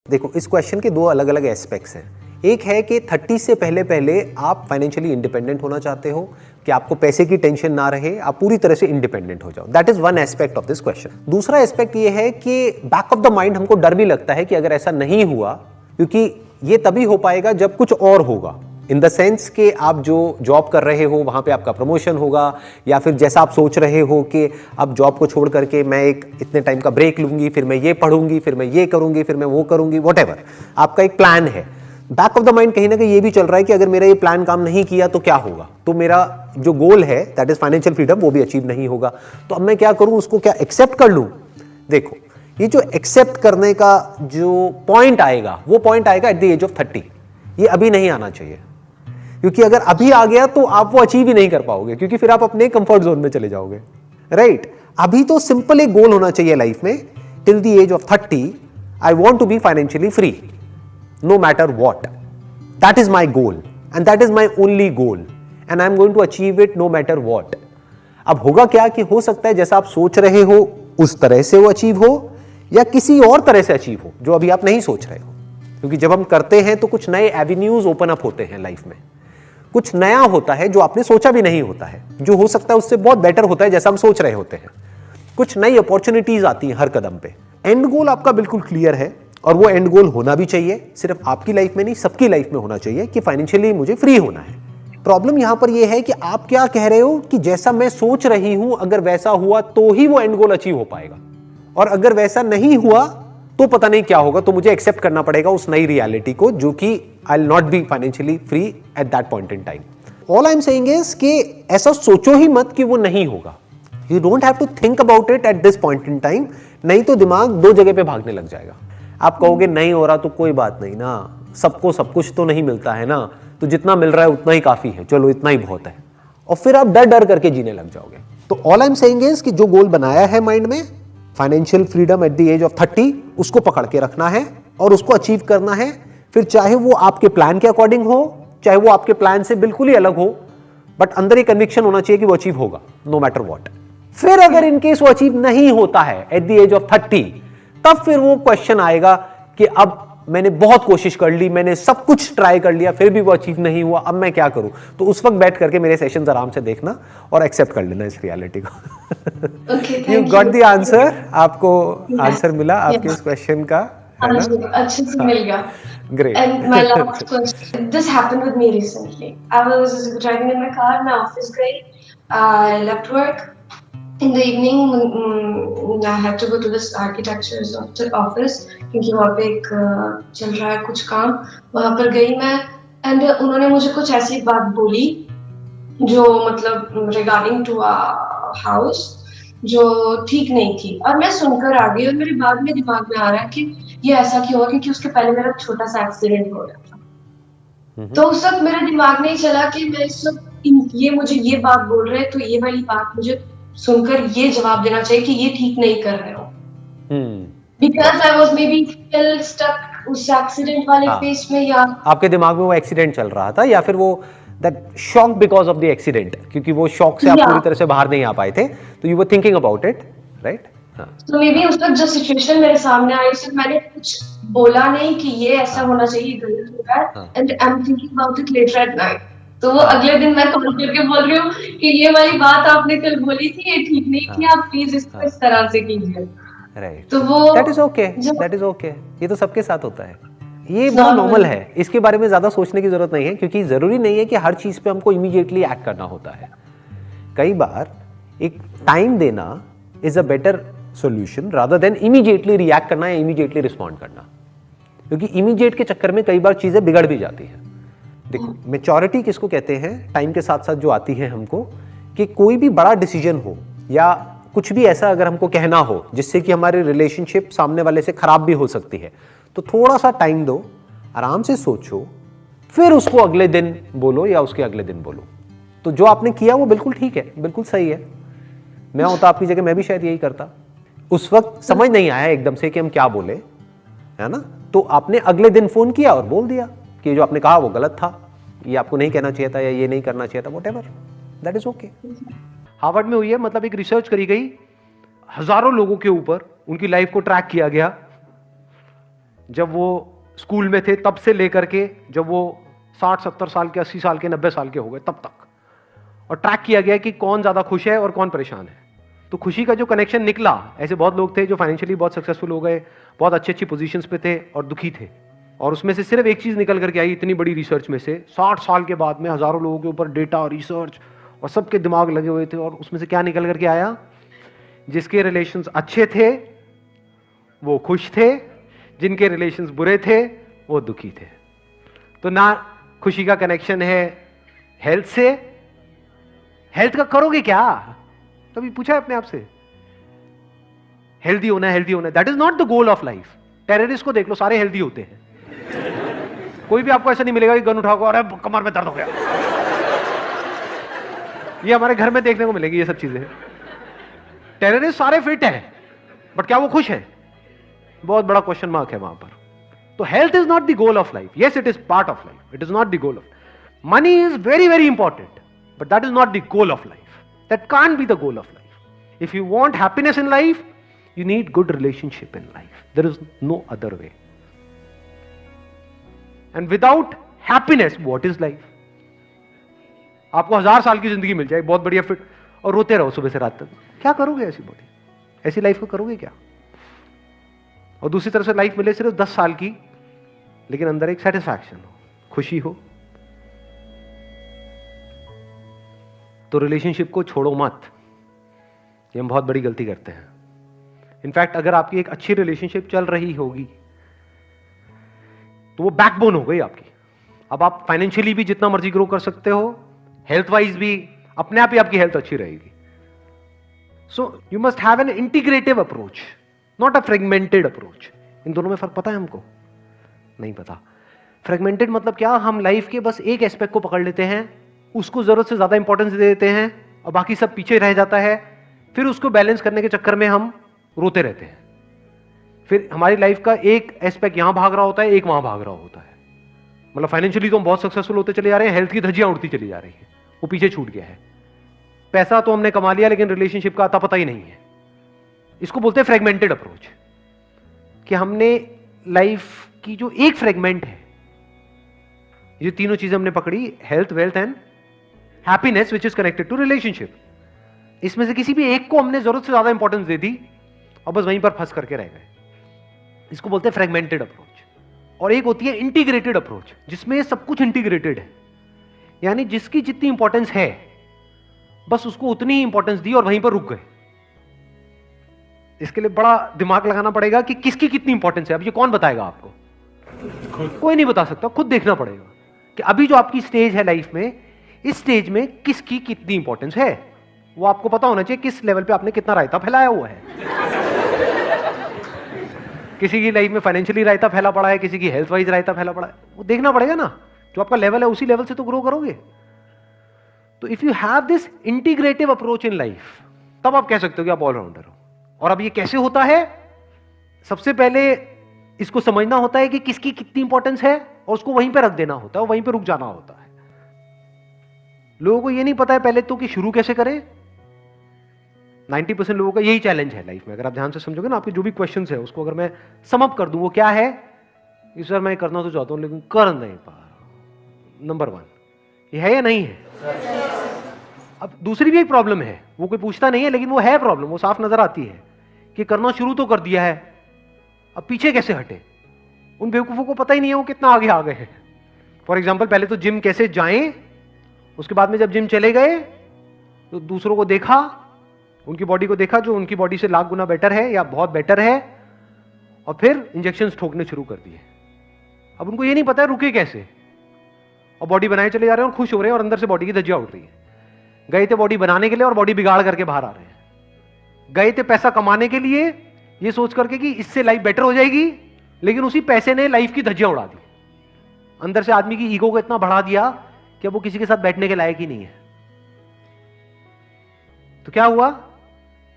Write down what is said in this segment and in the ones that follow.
देखो, इस क्वेश्चन के दो अलग अलग एस्पेक्ट्स हैं। एक है कि 30 से पहले पहले आप फाइनेंशियली इंडिपेंडेंट होना चाहते हो, कि आपको पैसे की टेंशन ना रहे, आप पूरी तरह से इंडिपेंडेंट हो जाओ। That is one aspect of this question. दूसरा एस्पेक्ट ये है कि बैक ऑफ द माइंड हमको डर भी लगता है कि अगर ऐसा नहीं हुआ, क्योंकि ये तभी हो पाएगा जब कुछ और होगा, इन द सेंस कि आप जो जॉब कर रहे हो वहाँ पे आपका प्रमोशन होगा, या फिर जैसा आप सोच रहे हो कि अब जॉब को छोड़ करके मैं एक इतने टाइम का ब्रेक लूंगी, फिर मैं ये पढ़ूंगी, फिर मैं ये करूंगी, फिर मैं वो करूंगी, व्हाटएवर आपका एक प्लान है। बैक ऑफ द माइंड कहीं ना कहीं ये भी चल रहा है कि अगर मेरा ये प्लान काम नहीं किया तो क्या होगा, तो मेरा जो गोल है दैट इज फाइनेंशियल फ्रीडम वो भी अचीव नहीं होगा। तो अब मैं क्या करूं, उसको क्या एक्सेप्ट कर लूं? देखो, ये जो एक्सेप्ट करने का जो पॉइंट आएगा वो पॉइंट आएगा एट द एज ऑफ 30। ये अभी नहीं आना चाहिए, क्योंकि अगर अभी आ गया तो आप वो अचीव ही नहीं कर पाओगे, क्योंकि फिर आप अपने कंफर्ट जोन में चले जाओगे, राइट? अभी तो सिंपल एक गोल होना चाहिए लाइफ में, till the age of 30 I want to be financially free, no matter what. That is my goal and that is my only goal and I am going to achieve it no matter what. अब होगा क्या कि हो सकता है जैसा आप सोच रहे हो उस तरह से वो अचीव हो, या किसी और तरह से अचीव हो जो अभी आप नहीं सोच रहे हो। क्योंकि जब हम करते हैं तो कुछ नए एवेन्यूज ओपन अप होते हैं लाइफ में, कुछ नया होता है जो आपने सोचा भी नहीं होता है, जो हो सकता है उससे बहुत बेटर होता है जैसा हम सोच रहे होते हैं। कुछ नई अपॉर्चुनिटीज आती हैं हर कदम पे। एंड गोल आपका बिल्कुल क्लियर है, और वो एंड गोल होना भी चाहिए, सिर्फ आपकी लाइफ में नहीं सबकी लाइफ में होना चाहिए कि फाइनेंशियली मुझे फ्री होना है। प्रॉब्लम यहां पर यह है कि आप क्या कह रहे हो कि जैसा मैं सोच रही हूं अगर वैसा हुआ तो ही वो एंड गोल अचीव हो पाएगा, और अगर वैसा नहीं हुआ तो पता नहीं क्या होगा। तो मुझे एक्सेप्ट करना पड़ेगा उस नई रियलिटी को, जो कि I will not be financially free at that point in time. All I am saying is कि ऐसा सोचो ही मत कि वो नहीं होगा। You don't have to think about it at this point in time, नहीं तो दिमाग दो जगह पे भागने लग जाएगा। आप कहोगे नहीं हो रहा तो कोई बात नहीं ना, सबको सब कुछ तो नहीं मिलता है ना, तो जितना मिल रहा है उतना ही काफी है, चलो इतना ही बहुत है, और फिर आप डर डर करके जीने लग जाओगे। तो all I am saying is कि जो गोल बनाया है माइंड में, financial freedom at the age of 30, उसको पकड़ के रखना है और उसको अचीव करना है। फिर चाहे वो आपके प्लान के अकॉर्डिंग हो, चाहे वो आपके प्लान से बिल्कुल ही अलग हो, बट अंदर एक कन्विक्शन होना चाहिए कि वो अचीव होगा नो मैटर व्हाट। फिर अगर इनकेस वो अचीव नहीं होता है एट द एज ऑफ 30, तब फिर वो क्वेश्चन आएगा कि अब मैंने बहुत कोशिश कर ली, मैंने सब कुछ ट्राई कर लिया, फिर भी वो अचीव नहीं हुआ, अब मैं क्या करूं? तो उस वक्त बैठ करके मेरे सेशंस आराम से देखना और एक्सेप्ट कर लेना इस रियलिटी को। यू गॉट द आंसर, आपको आंसर मिला आपके इस क्वेश्चन का, है ना? अच्छे से मिल गया। Great. And my last question. This happened with me recently. I was driving in my car. My office गई. I left work. In the evening, I had to go to this architecture's office क्योंकि वहाँ पे एक चल रहा है कुछ काम। वहाँ पर गई मैं, and उन्होंने मुझे कुछ ऐसी बात बोली जो मतलब regarding to a house जो ठीक नहीं थी, और मैं सुनकर आ गई, और मेरे बाद में दिमाग में आ रहा है कि ये ऐसा क्यों हुआ, क्योंकि उसके पहले मेरा छोटा सा एक्सीडेंट हो गया था। तो उस वक्त मेरे दिमाग में ही चला कि मैं इस वक्त ये मुझे ये बात बोल रहे हैं, तो ये वाली बात मुझे सुनकर ये जवाब देना चाहिए कि ये ठीक नहीं कर रहे हो, because I was may be still stuck उस एक्सीडेंट वाले फेस में, या आपके दिमाग में वो एक्सीडेंट चल रहा था, या फिर वो that shock because of the accident, क्योंकि वो शॉक से आप पूरी तरह से बाहर नहीं आ पाए थे, तो you were thinking about it, right? तो मे बी उस वक्त जो सिचुएशन मेरे सामने आई, सिर्फ मैंने कुछ बोला नहीं कि ये ऐसा होना चाहिए, गलत हो रहा है, and I am thinking about it later at night. तो वो अगले दिन मैं कॉल करके बोल रही हूँ कि ये वाली बात आपने कल बोली थी, ये ठीक नहीं थी, आप प्लीज इसको इस तरह से कीजिए। राइट, तो वो that is okay, that is okay. ये तो सबके साथ होता है, ये बहुत नॉर्मल है, इसके बारे में ज्यादा सोचने की जरूरत नहीं है, क्योंकि जरूरी नहीं है कि हर चीज पे हमको इमीडिएटली एक्ट करना होता है। कई बार एक टाइम देना is a better solution rather than immediately react करना या इमीडिएटली रिस्पॉन्ड करना, क्योंकि इमीडिएट के चक्कर में कई बार चीजें बिगड़ भी जाती हैं। देखो, मैच्योरिटी किसको कहते हैं? टाइम के साथ साथ जो आती है हमको, कि कोई भी बड़ा डिसीजन हो या कुछ भी ऐसा अगर हमको कहना हो जिससे कि हमारी रिलेशनशिप सामने वाले से खराब भी हो सकती है, तो थोड़ा सा टाइम दो, आराम से सोचो, फिर उसको अगले दिन बोलो या उसके अगले दिन बोलो। तो जो आपने किया वो बिल्कुल ठीक है, बिल्कुल सही है। मैं होता आपकी जगह मैं भी शायद यही करता। उस वक्त समझ नहीं आया एकदम से कि हम क्या बोले, है ना? तो आपने अगले दिन फोन किया और बोल दिया कि जो आपने कहा वो गलत था, ये आपको नहीं कहना चाहिए था या ये नहीं करना चाहिए था, whatever, that is okay. Harvard में हुई है, मतलब एक रिसर्च करी गई हजारों लोगों के ऊपर, उनकी लाइफ को ट्रैक किया गया, जब वो स्कूल में थे तब से लेकर के जब वो 60-70 साल के, 80 साल के, 90 साल के हो गए तब तक, और ट्रैक किया गया कि कौन ज्यादा खुश है और कौन परेशान है। तो खुशी का जो कनेक्शन निकला, ऐसे बहुत लोग थे जो फाइनेंशियली बहुत सक्सेसफुल हो गए, बहुत अच्छी अच्छी पोजीशंस पे थे और दुखी थे, और उसमें से सिर्फ एक चीज निकल करके आई इतनी बड़ी रिसर्च में से, 60 साल के बाद में हजारों लोगों के ऊपर डेटा और रिसर्च और सबके दिमाग लगे हुए थे, और उसमें से क्या निकल करके आया, जिसके रिलेशंस अच्छे थे वो खुश थे, जिनके रिलेशंस बुरे थे वो दुखी थे। तो ना खुशी का कनेक्शन है हेल्थ से, हेल्थ का करोगे क्या, कभी पूछा है अपने आप से? हेल्दी होना है, हेल्दी होना है, that is not the goal of life. Terrorist को देख लो, सारे हेल्दी होते हैं। कोई भी आपको ऐसा नहीं मिलेगा कि गन उठाओ और कमर में दर्द हो गया। ये हमारे घर में देखने को मिलेगी ये सब चीजें। टेररिस्ट सारे फिट हैं, बट क्या वो खुश है? बहुत बड़ा क्वेश्चन मार्क है वहां पर। तो health is not the goal of life, yes it is part of life, it is not the goal of. Money is very very important, but that is not the goal of life, that can't be the goal of life. If you want happiness in life, you need good relationship in life, there is no other way, and without happiness what is life? आपको 1000 साल की जिंदगी मिल जाए, बहुत बढ़िया fit, और रोते रहो सुबह से रात तक, क्या करोगे? ऐसी बॉडी, ऐसी लाइफ को करोगे क्या? और दूसरी तरफ से लाइफ मिले सिर्फ 10 साल की, लेकिन अंदर एक सेटिस्फैक्शन हो, खुशी हो, तो रिलेशनशिप को छोड़ो मत। ये हम बहुत बड़ी गलती करते हैं। इनफैक्ट अगर आपकी एक अच्छी रिलेशनशिप चल रही होगी तो वो बैकबोन हो गई आपकी। अब आप फाइनेंशियली भी जितना मर्जी ग्रो कर सकते हो, हेल्थ वाइज भी अपने आप ही आपकी हेल्थ अच्छी रहेगी। So you must have an integrative approach, not a fragmented approach. इन दोनों में फर्क पता है हमको? नहीं पता। फ्रेगमेंटेड मतलब क्या? हम लाइफ के बस एक एस्पेक्ट को पकड़ लेते हैं, उसको जरूरत से ज्यादा इंपॉर्टेंस दे देते हैं, और बाकी सब पीछे रह जाता है। फिर उसको बैलेंस करने के चक्कर में हम रोते रहते हैं। फिर हमारी लाइफ का एक एस्पेक्ट यहां भाग रहा होता है, एक वहां भाग रहा होता है। मतलब फाइनेंशियली तो हम बहुत सक्सेसफुल होते चले जा रहे हैं, हेल्थ की धज्जियां उड़ती चली जा रही है, वो पीछे छूट गया है। पैसा तो हमने कमा लिया, लेकिन रिलेशनशिप का अता पता ही नहीं है। इसको बोलते हैं फ्रेगमेंटेड अप्रोच, कि हमने लाइफ की जो एक फ्रेगमेंट है, ये तीनों चीजें हमने पकड़ी, health, wealth and happiness, which is connected to relationship. इसमें से किसी भी एक को हमने जरूरत से ज्यादा इंपॉर्टेंस दे दी और बस वहीं पर फंस करके रह गए। इसको बोलते हैं फ्रेगमेंटेड अप्रोच। और एक होती है इंटीग्रेटेड अप्रोच, जिसमें सब कुछ इंटीग्रेटेड है, यानी जिसकी जितनी इंपॉर्टेंस है बस उसको उतनी ही इंपॉर्टेंस दी और वहीं पर रुक गए। इसके लिए बड़ा दिमाग लगाना पड़ेगा कि किसकी कितनी इंपॉर्टेंस है। अब ये कौन बताएगा आपको? कोई नहीं बता सकता, खुद देखना पड़ेगा कि अभी जो आपकी स्टेज है लाइफ में, इस स्टेज में किसकी कितनी इंपॉर्टेंस है। वो आपको पता होना चाहिए किस लेवल पे आपने कितना रायता फैलाया हुआ है। किसी की लाइफ में फाइनेंशियली रायता फैला पड़ा है, किसी की हेल्थ वाइज रायता फैला पड़ा है, वो देखना पड़ेगा ना। जो आपका लेवल है उसी लेवल से तो ग्रो करोगे। तो if you have this integrative approach in life, तब आप कह सकते हो कि आप ऑलराउंडर हो। और अब ये कैसे होता है? सबसे पहले इसको समझना होता है कि किसकी कितनी इंपॉर्टेंस है, और उसको वहीं पे रख देना होता है, वहीं पे रुक जाना होता है। लोगों को ये नहीं पता है पहले तो कि शुरू कैसे करें। 90% लोगों का यही चैलेंज है लाइफ में। अगर आप ध्यान से समझोगे ना, आपके जो भी क्वेश्चंस है उसको अगर मैं सम अप कर दूं, वो क्या है? इस सर मैं करना तो चाहता हूं लेकिन कर नहीं पा रहा। नंबर 1 ये है या नहीं है? अब दूसरी भी एक प्रॉब्लम है, वो कोई पूछता नहीं है लेकिन वो है प्रॉब्लम, वो साफ नजर आती है कि करना शुरू तो कर दिया है, अब पीछे कैसे हटे। उन बेवकूफों को पता ही नहीं है वो कितना आगे आ गए हैं। फॉर एग्जाम्पल, पहले तो जिम कैसे जाएं, उसके बाद में जब जिम चले गए तो दूसरों को देखा, उनकी बॉडी को देखा जो उनकी बॉडी से लाख गुना बेटर है या बहुत बेटर है, और फिर इंजेक्शंस ठोकने शुरू कर दिए। अब उनको ये नहीं पता है रुके कैसे, और बॉडी बनाए चले जा रहे हैं और खुश हो रहे हैं और अंदर से बॉडी की धज्जियां उड़ रही है। गए थे बॉडी बनाने के लिए और बॉडी बिगाड़ करके बाहर आ रहे हैं। गए थे पैसा कमाने के लिए ये सोच करके कि इससे लाइफ बेटर हो जाएगी, लेकिन उसी पैसे ने लाइफ की धज्जियां उड़ा दी। अंदर से आदमी की ईगो को इतना बढ़ा दिया कि अब वो किसी के साथ बैठने के लायक ही नहीं है। तो क्या हुआ?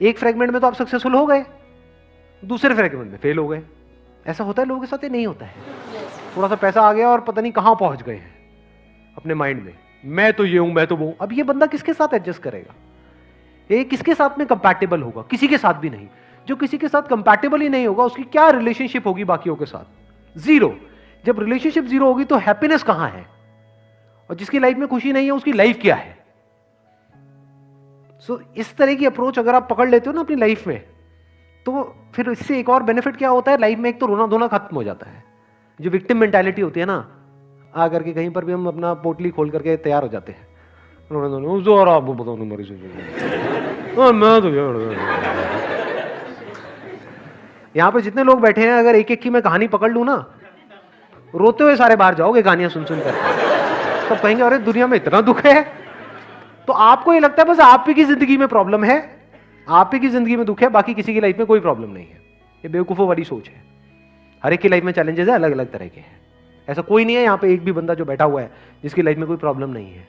एक फ्रेगमेंट में तो आप सक्सेसफुल हो गए, दूसरे फ्रेगमेंट में फेल हो गए। ऐसा होता है लोगों के साथ? ये नहीं होता है। थोड़ा सा पैसा आ गया और पता नहीं कहां पहुंच गए हैं अपने माइंड में, मैं तो ये हूं, मैं तो वो। अब ये बंदा किसके साथ एडजस्ट करेगा? ये किसके साथ में कंपैटिबल होगा? किसी के साथ भी नहीं। जो किसी के साथ कंपैटिबल ही नहीं होगा, उसकी क्या रिलेशनशिप होगी बाकियों के साथ? जीरो। जब रिलेशनशिप जीरो होगी तो हैप्पीनेस कहां है? और जिसकी लाइफ में खुशी नहीं है उसकी लाइफ क्या है? सो इस तरह की अप्रोच अगर आप पकड़ लेते हो ना अपनी लाइफ में, तो फिर इससे एक और बेनिफिट क्या होता है लाइफ में? एक तो रोना धोना खत्म हो जाता है। जो विक्टिम मेंटालिटी होती है ना, आ करके कहीं पर भी हम अपना पोटली खोल करके तैयार हो जाते हैं, रोना धोना, यहां पर जितने लोग बैठे हैं, अगर एक एक की मैं कहानी पकड़ लूं ना, रोते हुए सारे बाहर जाओगे कहानियां सुन सुन कर। सब कहेंगे अरे दुनिया में इतना दुख है। तो आपको ये लगता है बस आप ही की जिंदगी में प्रॉब्लम है, आप ही की जिंदगी में दुख है, बाकी किसी की लाइफ में कोई प्रॉब्लम नहीं है। ये बेवकूफों वाली सोच है। हर एक की लाइफ में चैलेंजेस है, अलग अलग तरह के हैं। ऐसा कोई नहीं है यहाँ पे एक भी बंदा जो बैठा हुआ है जिसकी लाइफ में कोई प्रॉब्लम नहीं है।